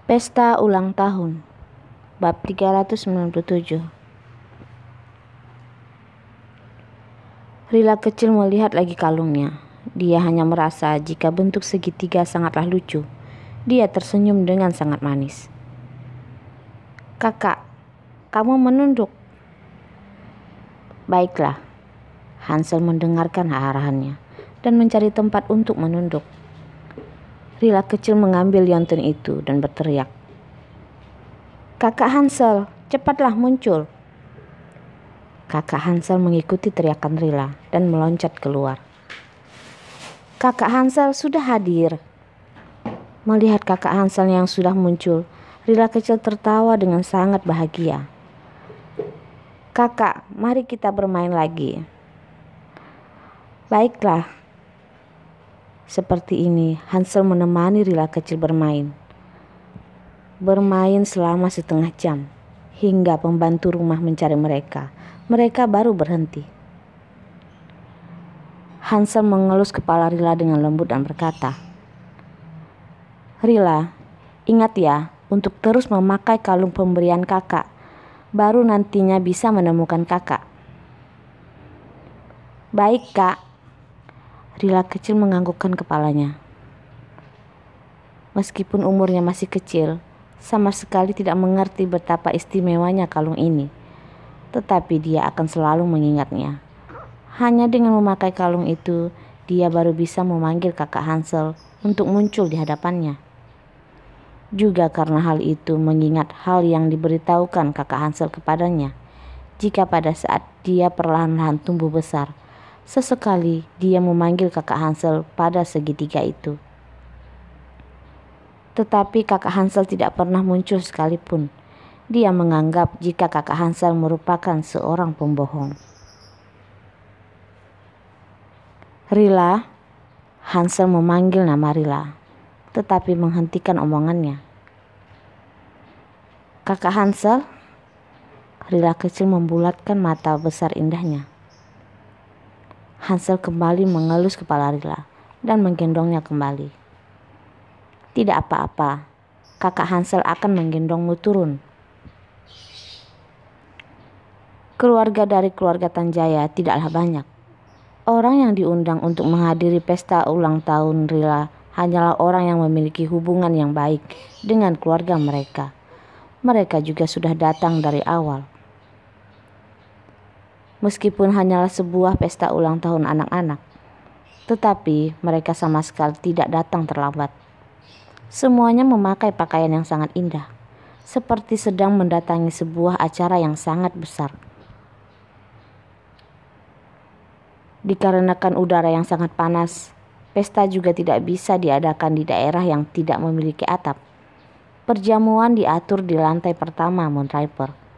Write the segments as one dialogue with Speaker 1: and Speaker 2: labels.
Speaker 1: Pesta ulang tahun bab 397. Rila kecil melihat lagi kalungnya. Dia hanya merasa jika bentuk segitiga sangatlah lucu. Dia tersenyum dengan sangat manis. "Kakak, kamu menunduk." "Baiklah." Hansel mendengarkan arahannya dan mencari tempat untuk menunduk. Rila kecil mengambil liontin itu dan berteriak, "Kakak Hansel, cepatlah muncul." Kakak Hansel mengikuti teriakan Rila dan meloncat keluar. Kakak Hansel sudah hadir. Melihat kakak Hansel yang sudah muncul, Rila kecil tertawa dengan sangat bahagia. "Kakak, mari kita bermain lagi." "Baiklah." Seperti ini, Hansel menemani Rila kecil bermain. Bermain selama setengah jam, hingga pembantu rumah mencari mereka. Mereka baru berhenti. Hansel mengelus kepala Rila dengan lembut dan berkata, "Rila, ingat ya untuk terus memakai kalung pemberian kakak. Baru nantinya bisa menemukan kakak." "Baik, Kak." Rila kecil menganggukkan kepalanya. Meskipun umurnya masih kecil, sama sekali tidak mengerti betapa istimewanya kalung ini. Tetapi dia akan selalu mengingatnya. Hanya dengan memakai kalung itu, dia baru bisa memanggil kakak Hansel untuk muncul di hadapannya. Juga karena hal itu mengingat hal yang diberitahukan kakak Hansel kepadanya. Jika pada saat dia perlahan-lahan tumbuh besar, sesekali dia memanggil kakak Hansel pada segitiga itu. Tetapi kakak Hansel tidak pernah muncul sekalipun. Dia menganggap jika kakak Hansel merupakan seorang pembohong. "Rila." Hansel memanggil nama Rila, tetapi menghentikan omongannya. "Kakak Hansel." Rila kecil membulatkan mata besar indahnya. Hansel kembali mengelus kepala Rila dan menggendongnya kembali. "Tidak apa-apa, kakak Hansel akan menggendongmu turun." Keluarga dari keluarga Tanjaya tidaklah banyak. Orang yang diundang untuk menghadiri pesta ulang tahun Rila hanyalah orang yang memiliki hubungan yang baik dengan keluarga mereka. Mereka juga sudah datang dari awal. Meskipun hanyalah sebuah pesta ulang tahun anak-anak, tetapi mereka sama sekali tidak datang terlambat. Semuanya memakai pakaian yang sangat indah, seperti sedang mendatangi sebuah acara yang sangat besar. Dikarenakan udara yang sangat panas, pesta juga tidak bisa diadakan di daerah yang tidak memiliki atap. Perjamuan diatur di lantai pertama Mount Raper.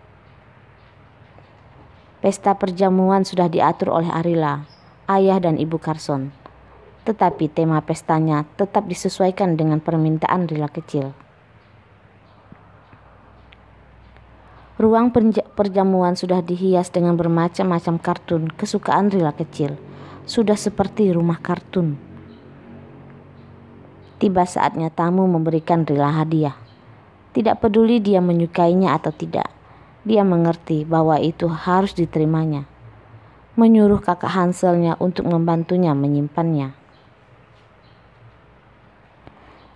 Speaker 1: Pesta perjamuan sudah diatur oleh Arila, ayah dan ibu Carson. Tetapi tema pestanya tetap disesuaikan dengan permintaan Rila kecil. Ruang perjamuan sudah dihias dengan bermacam-macam kartun kesukaan Rila kecil. Sudah seperti rumah kartun. Tiba saatnya tamu memberikan Rila hadiah. Tidak peduli dia menyukainya atau tidak. Dia mengerti bahwa itu harus diterimanya. Menyuruh kakak Hanselnya untuk membantunya menyimpannya.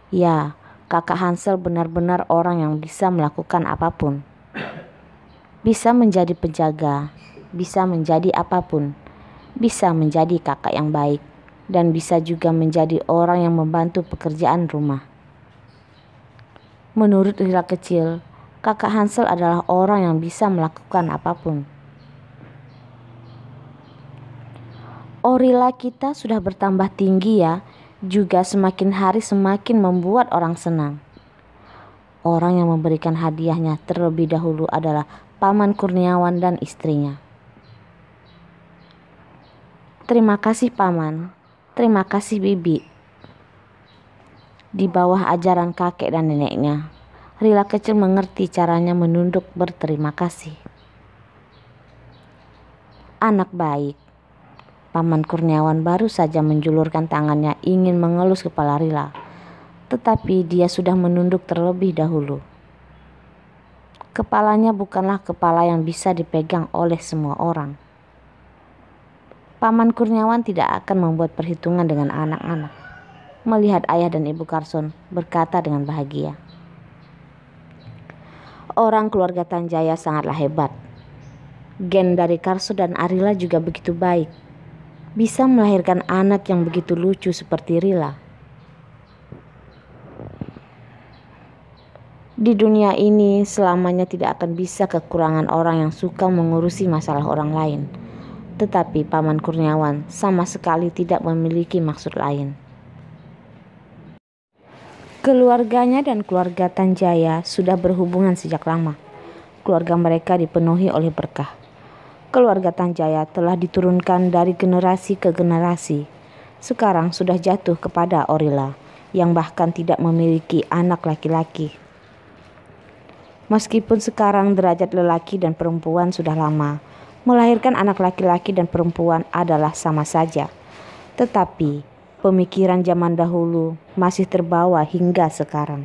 Speaker 1: Ya, kakak Hansel benar-benar orang yang bisa melakukan apapun. Bisa menjadi penjaga, bisa menjadi apapun. Bisa menjadi kakak yang baik, dan bisa juga menjadi orang yang membantu pekerjaan rumah. Menurut Rila kecil, kakak Hansel adalah orang yang bisa melakukan apapun. "Oh, Rila, kita sudah bertambah tinggi ya, juga semakin hari semakin membuat orang senang." Orang yang memberikan hadiahnya terlebih dahulu adalah Paman Kurniawan dan istrinya. "Terima kasih Paman, terima kasih Bibi." Di bawah ajaran kakek dan neneknya, Rila kecil mengerti caranya menunduk berterima kasih. "Anak baik." Paman Kurniawan baru saja menjulurkan tangannya ingin mengelus kepala Rila. tetapi dia sudah menunduk terlebih dahulu. Kepalanya bukanlah kepala yang bisa dipegang oleh semua orang. Paman Kurniawan tidak akan membuat perhitungan dengan anak-anak. Melihat ayah dan ibu Carson berkata dengan bahagia, "Orang keluarga Tanjaya sangatlah hebat. Gen dari Carson dan Arila juga begitu baik. Bisa melahirkan anak yang begitu lucu seperti Rila. Di dunia ini selamanya tidak akan bisa kekurangan orang yang suka mengurusi masalah orang lain. Tetapi Paman Kurniawan sama sekali tidak memiliki maksud lain." Keluarganya dan keluarga Tanjaya sudah berhubungan sejak lama. Keluarga mereka dipenuhi oleh berkah. Keluarga Tanjaya telah diturunkan dari generasi ke generasi. Sekarang sudah jatuh kepada Orila, yang bahkan tidak memiliki anak laki-laki. Meskipun sekarang derajat lelaki dan perempuan sudah lama, melahirkan anak laki-laki dan perempuan adalah sama saja. Tetapi pemikiran zaman dahulu masih terbawa hingga sekarang.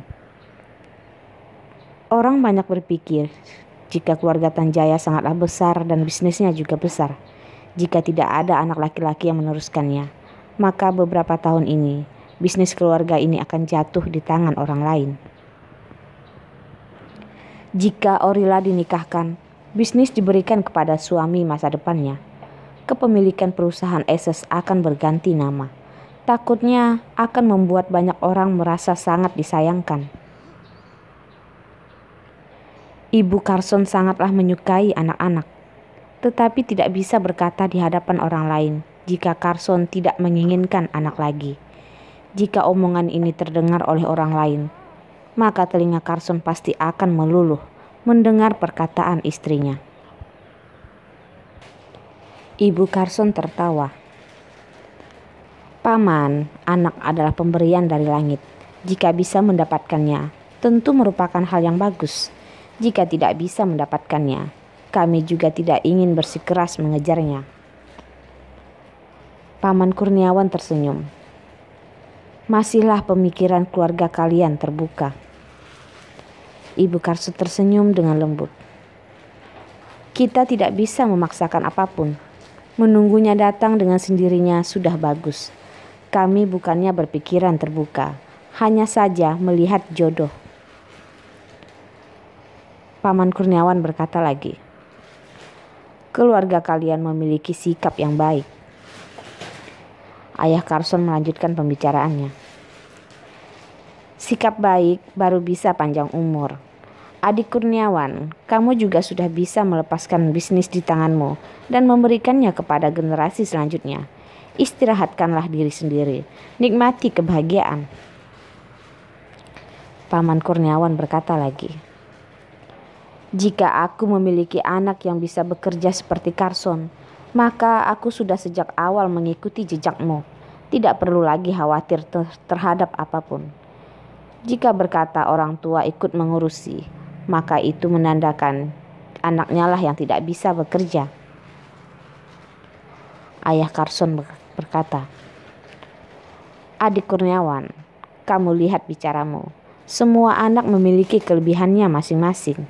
Speaker 1: Orang banyak berpikir jika keluarga Tanjaya sangatlah besar dan bisnisnya juga besar. Jika tidak ada anak laki-laki yang meneruskannya, maka beberapa tahun ini bisnis keluarga ini akan jatuh di tangan orang lain. Jika Orila dinikahkan, bisnis diberikan kepada suami masa depannya. Kepemilikan perusahaan Esses akan berganti nama. Takutnya akan membuat banyak orang merasa sangat disayangkan. Ibu Carson sangatlah menyukai anak-anak, tetapi tidak bisa berkata di hadapan orang lain jika Carson tidak menginginkan anak lagi. Jika omongan ini terdengar oleh orang lain, maka telinga Carson pasti akan meluluh mendengar perkataan istrinya. Ibu Carson tertawa. "Paman, anak adalah pemberian dari langit. Jika bisa mendapatkannya, tentu merupakan hal yang bagus. Jika tidak bisa mendapatkannya, kami juga tidak ingin bersikeras mengejarnya." Paman Kurniawan tersenyum. "Masihlah pemikiran keluarga kalian terbuka." Ibu Carson tersenyum dengan lembut. "Kita tidak bisa memaksakan apapun. Menunggunya datang dengan sendirinya sudah bagus. Kami bukannya berpikiran terbuka, hanya saja melihat jodoh." Paman Kurniawan berkata lagi, "Keluarga kalian memiliki sikap yang baik." Ayah Carson melanjutkan pembicaraannya. "Sikap baik baru bisa panjang umur. Adik Kurniawan, kamu juga sudah bisa melepaskan bisnis di tanganmu dan memberikannya kepada generasi selanjutnya. Istirahatkanlah diri sendiri, nikmati kebahagiaan." Paman Kurniawan berkata lagi, "Jika aku memiliki anak yang bisa bekerja seperti Carson, maka aku sudah sejak awal mengikuti jejakmu. Tidak perlu lagi khawatir terhadap apapun. Jika berkata orang tua ikut mengurusi, maka itu menandakan anaknya lah yang tidak bisa bekerja." Ayah Carson berkata, "Adik Kurniawan, kamu lihat bicaramu. Semua anak memiliki kelebihannya masing-masing."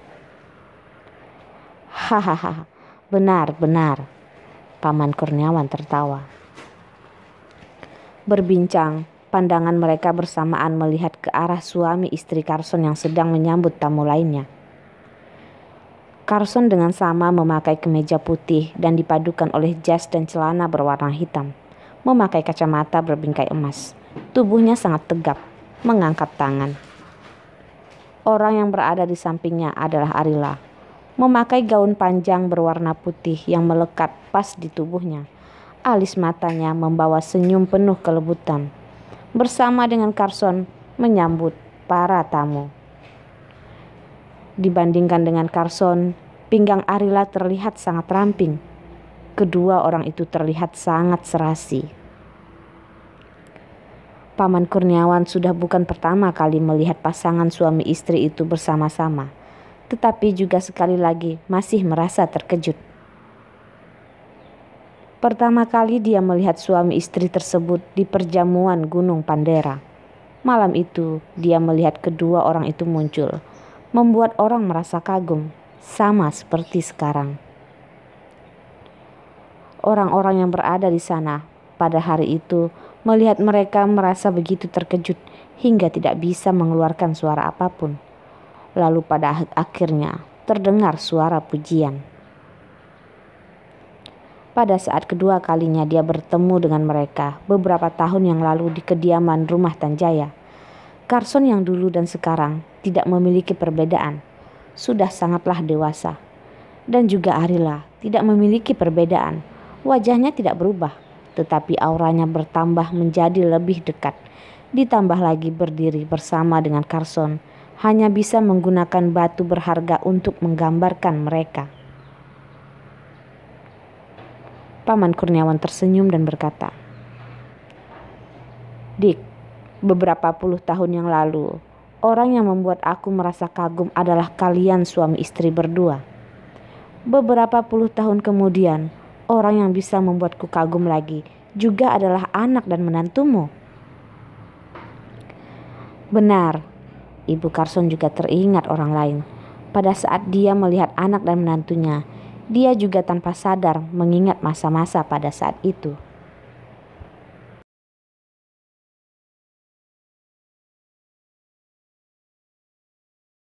Speaker 1: "Hahaha, benar. Paman Kurniawan tertawa. Berbincang, pandangan mereka bersamaan melihat ke arah suami istri Carson yang sedang menyambut tamu lainnya. Carson dengan sama memakai kemeja putih dan dipadukan oleh jas dan celana berwarna hitam, memakai kacamata berbingkai emas. Tubuhnya sangat tegap, mengangkat tangan. Orang yang berada di sampingnya adalah Arila, memakai gaun panjang berwarna putih yang melekat pas di tubuhnya. Alis matanya membawa senyum penuh kelebutan. Bersama dengan Carson menyambut para tamu. Dibandingkan dengan Carson, pinggang Arila terlihat sangat ramping. Kedua orang itu terlihat sangat serasi. Paman Kurniawan sudah bukan pertama kali melihat pasangan suami istri itu bersama-sama, tetapi juga sekali lagi masih merasa terkejut. Pertama kali dia melihat suami istri tersebut di perjamuan Gunung Pandera. Malam itu, dia melihat kedua orang itu muncul, membuat orang merasa kagum, sama seperti sekarang. Orang-orang yang berada di sana pada hari itu melihat mereka merasa begitu terkejut hingga tidak bisa mengeluarkan suara apapun. Lalu pada akhirnya terdengar suara pujian. Pada saat kedua kalinya dia bertemu dengan mereka beberapa tahun yang lalu di kediaman rumah Tanjaya. Carson yang dulu dan sekarang tidak memiliki perbedaan, sudah sangatlah dewasa. Dan juga Arila tidak memiliki perbedaan, wajahnya tidak berubah, tetapi auranya bertambah menjadi lebih dekat. Ditambah lagi berdiri bersama dengan Carson, hanya bisa menggunakan batu berharga untuk menggambarkan mereka. Paman Kurniawan tersenyum dan berkata, "Dik, beberapa puluh tahun yang lalu, orang yang membuat aku merasa kagum adalah kalian suami istri berdua. Beberapa puluh tahun kemudian, orang yang bisa membuatku kagum lagi juga adalah anak dan menantumu." Benar, Ibu Carson juga teringat orang lain. Pada saat dia melihat anak dan menantunya, dia juga tanpa sadar mengingat masa-masa pada saat itu.